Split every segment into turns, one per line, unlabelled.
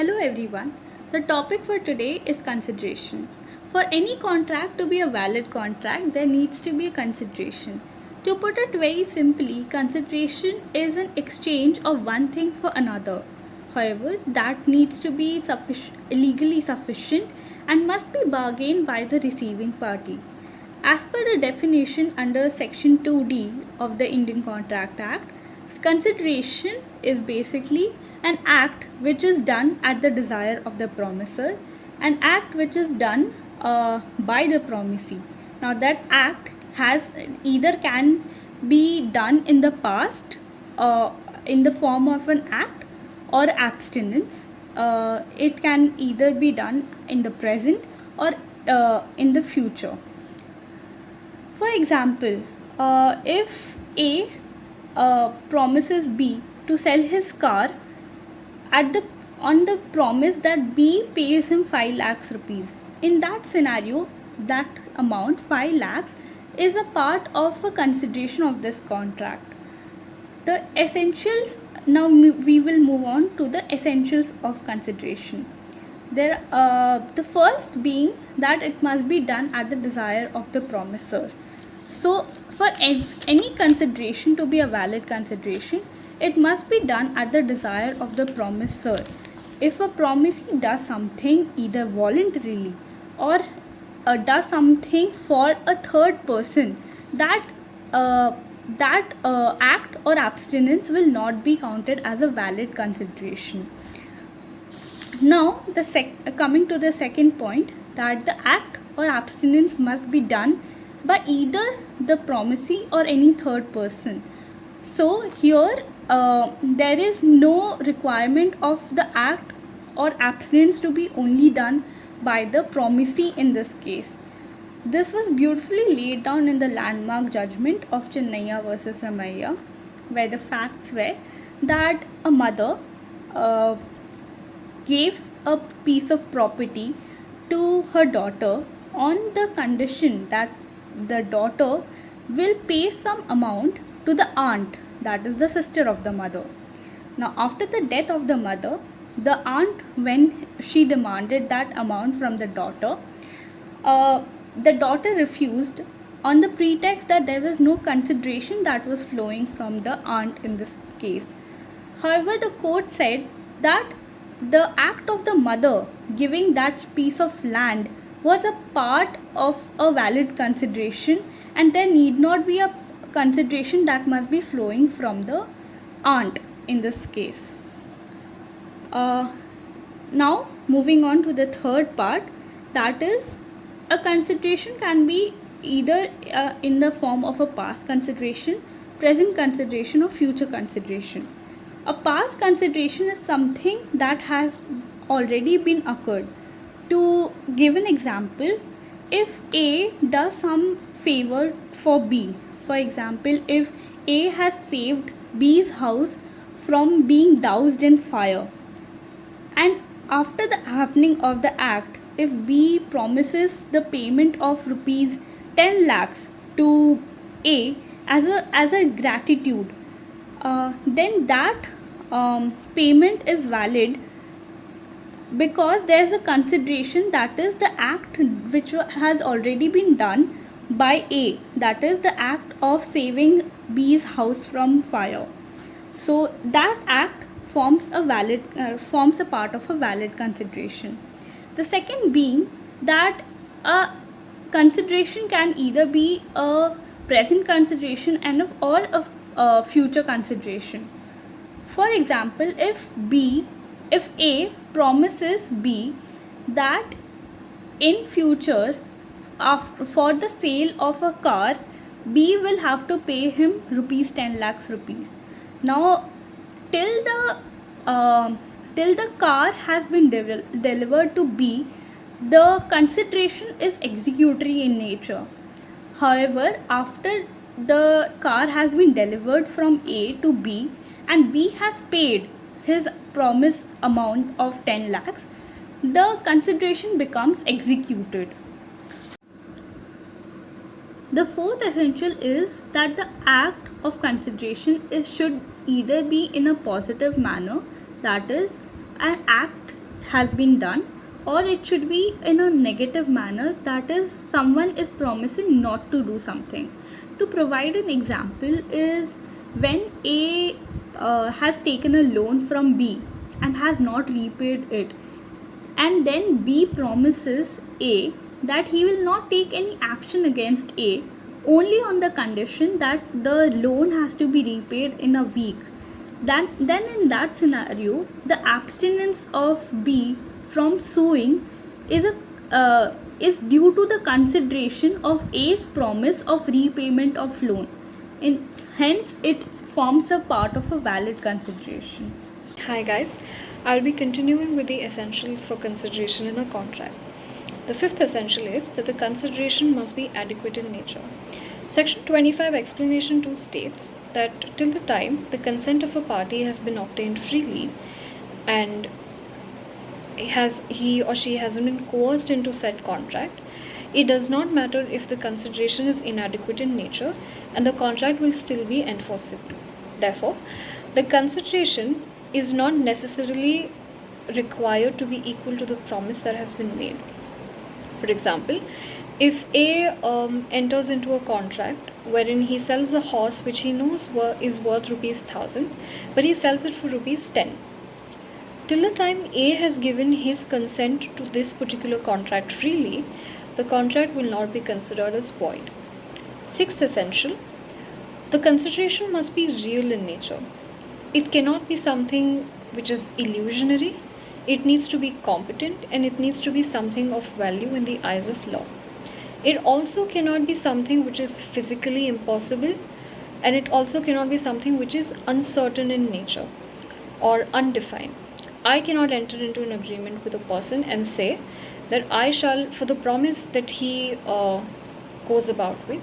Hello everyone. The topic for today is consideration. For any contract to be a valid contract, there needs to be a consideration. To put it very simply, consideration is an exchange of one thing for another. However, that needs to be legally sufficient and must be bargained by the receiving party. As per the definition under Section 2D of the Indian Contract Act, consideration is basically an act which is done at the desire of the promisor, an act which is done by the promisee. Now that act has either can be done in the past in the form of an act or abstinence. It can either be done in the present or in the future. For example, if A promises B to sell his car on the promise that B pays him 5 lakhs rupees. In that scenario, that amount 5 lakhs is a part of a consideration of this contract. The essentials, now we will move on to the essentials of consideration. The first being that it must be done at the desire of the promisor. So for any consideration to be a valid consideration, it must be done at the desire of the promisor. If a promisee does something either voluntarily or does something for a third person, that act or abstinence will not be counted as a valid consideration. Now, coming to the second point, that the act or abstinence must be done by either the promisee or any third person. So here there is no requirement of the act or abstinence to be only done by the promisee in this case. This was beautifully laid down in the landmark judgment of Chennaiya versus Ramaiya, where the facts were that a mother gave a piece of property to her daughter on the condition that the daughter will pay some amount to the aunt, that is the sister of the mother. Now after the death of the mother, the aunt, when she demanded that amount from the daughter refused on the pretext that there was no consideration that was flowing from the aunt in this case. However, the court said that the act of the mother giving that piece of land was a part of a valid consideration, and there need not be a consideration that must be flowing from the aunt in this case. Now moving on to the third part, that is, a consideration can be either in the form of a past consideration, present consideration, or future consideration. A past consideration is something that has already been occurred. To give an example, if A does some favor for B, for example, if A has saved B's house from being doused in fire, and after the happening of the act, if B promises the payment of rupees 10 lakhs to A as a gratitude, then that payment is valid because there is a consideration, that is the act which has already been done by A, that is the act of saving B's house from fire. So that act forms a part of a valid consideration. The second being that a consideration can either be a present consideration or a future consideration. For example, if A promises B that in future, for the sale of a car, B will have to pay him rupees 10 lakhs rupees. Now till the car has been delivered to B, the consideration is executory in nature. However, after the car has been delivered from A to B and B has paid his promised amount of 10 lakhs, the consideration becomes executed. The fourth essential is that the act of consideration should either be in a positive manner, that is, an act has been done, or it should be in a negative manner, that is, someone is promising not to do something. To provide an example is when A has taken a loan from B and has not repaid it, and then B promises A that he will not take any action against A only on the condition that the loan has to be repaid in a week. Then in that scenario, the abstinence of B from suing is is due to the consideration of A's promise of repayment of loan. Hence, it forms a part of a valid consideration.
Hi guys, I'll be continuing with the essentials for consideration in a contract. The fifth essential is that the consideration must be adequate in nature. Section 25 explanation 2 states that till the time the consent of a party has been obtained freely and he or she hasn't been coerced into said contract, it does not matter if the consideration is inadequate in nature and the contract will still be enforceable. Therefore, the consideration is not necessarily required to be equal to the promise that has been made. For example, if A enters into a contract wherein he sells a horse which he knows is worth rupees 1000, but he sells it for rupees 10. Till the time A has given his consent to this particular contract freely, the contract will not be considered as void. Sixth essential, the consideration must be real in nature. It cannot be something which is illusionary. It needs to be competent and it needs to be something of value in the eyes of law. It also cannot be something which is physically impossible, and it also cannot be something which is uncertain in nature or undefined. I cannot enter into an agreement with a person and say that I shall, for the promise that he goes about with,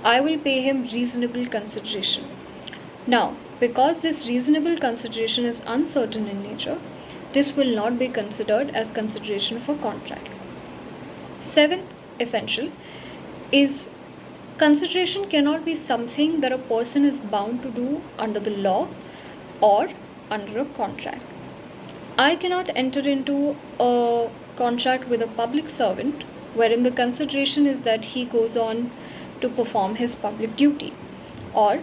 I will pay him reasonable consideration. Now, because this reasonable consideration is uncertain in nature, this will not be considered as consideration for contract. Seventh essential is consideration cannot be something that a person is bound to do under the law or under a contract. I cannot enter into a contract with a public servant wherein the consideration is that he goes on to perform his public duty, or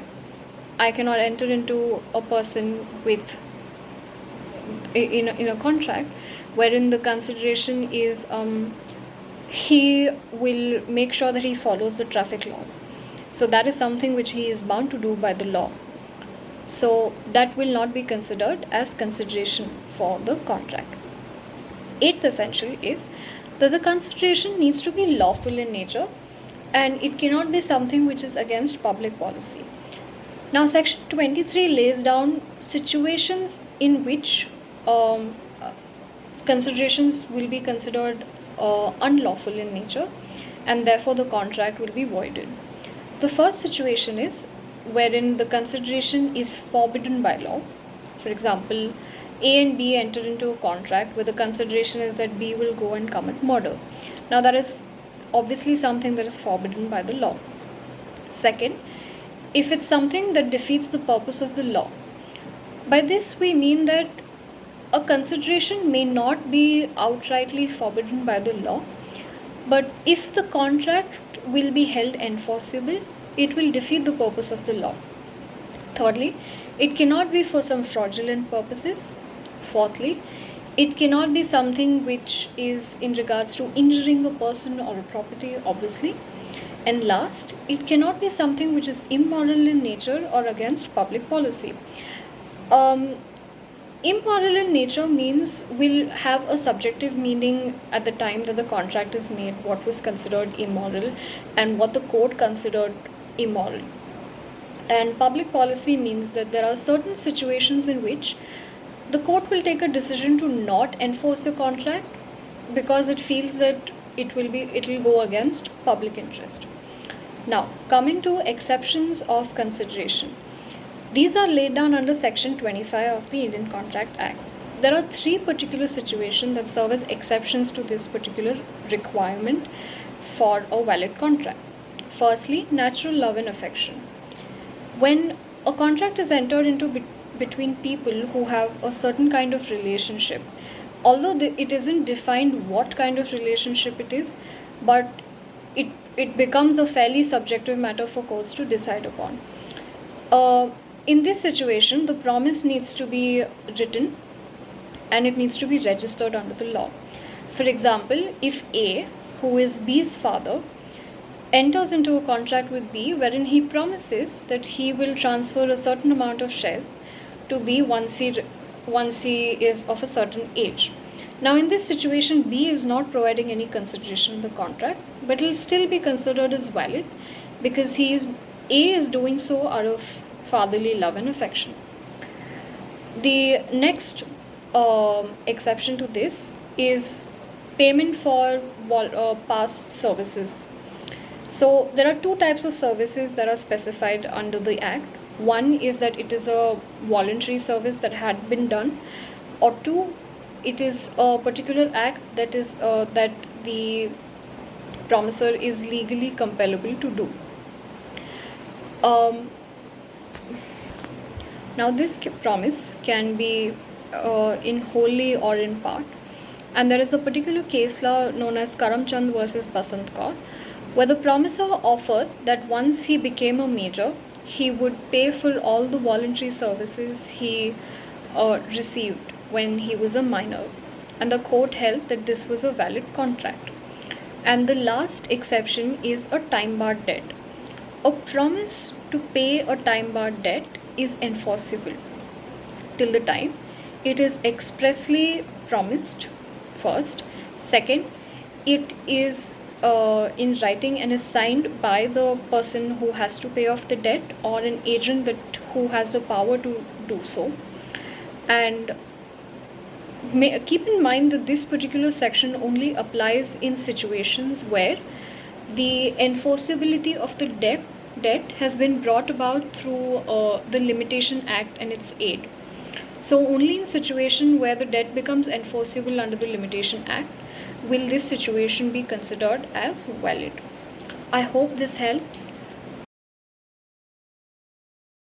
I cannot enter into a person with in a contract wherein the consideration is he will make sure that he follows the traffic laws. So that is something which he is bound to do by the law. So that will not be considered as consideration for the contract. Eighth essential is that the consideration needs to be lawful in nature and it cannot be something which is against public policy. Now, section 23 lays down situations in which considerations will be considered unlawful in nature and therefore the contract will be voided. The first situation is wherein the consideration is forbidden by law. For example, A and B enter into a contract where the consideration is that B will go and commit murder. Now, that is obviously something that is forbidden by the law. Second, if it's something that defeats the purpose of the law. By this we mean that a consideration may not be outrightly forbidden by the law, but if the contract will be held enforceable, it will defeat the purpose of the law. Thirdly, it cannot be for some fraudulent purposes. Fourthly, it cannot be something which is in regards to injuring a person or a property, obviously. And last, it cannot be something which is immoral in nature or against public policy. Immoral in nature means will have a subjective meaning at the time that the contract is made, what was considered immoral and what the court considered immoral. And public policy means that there are certain situations in which the court will take a decision to not enforce a contract because it feels that it will go against public interest. Now, coming to exceptions of consideration. These are laid down under section 25 of the Indian Contract Act. There are three particular situations that serve as exceptions to this particular requirement for a valid contract. Firstly, natural love and affection. When a contract is entered into between people who have a certain kind of relationship, Although it isn't defined what kind of relationship it is, but it becomes a fairly subjective matter for courts to decide upon. Uh, in this situation, the promise needs to be written and it needs to be registered under the law. For example, if A, who is B's father, enters into a contract with B wherein he promises that he will transfer a certain amount of shares to B once he is of a certain age. Now, in this situation, B is not providing any consideration in the contract, but it will still be considered as valid because A is doing so out of fatherly love and affection. The next exception to this is payment for past services. So there are two types of services that are specified under the Act. One is that it is a voluntary service that had been done, or two, it is a particular act that the promisor is legally compellable to do. Um, Now, this promise can be in wholly or in part, and there is a particular case law known as Karamchand versus Basant Kaur, where the promisor offered that once he became a major, he would pay for all the voluntary services he received when he was a minor, and the court held that this was a valid contract. And the last exception is a time barred debt. A promise to pay a time barred debt is enforceable till the time it is expressly promised, first. Second, it is in writing and is signed by the person who has to pay off the debt or an agent who has the power to do so. And keep in mind that this particular section only applies in situations where the enforceability of the debt has been brought about through the Limitation Act and its aid. So only in situation where the debt becomes enforceable under the Limitation Act will this situation be considered as valid. I hope this helps.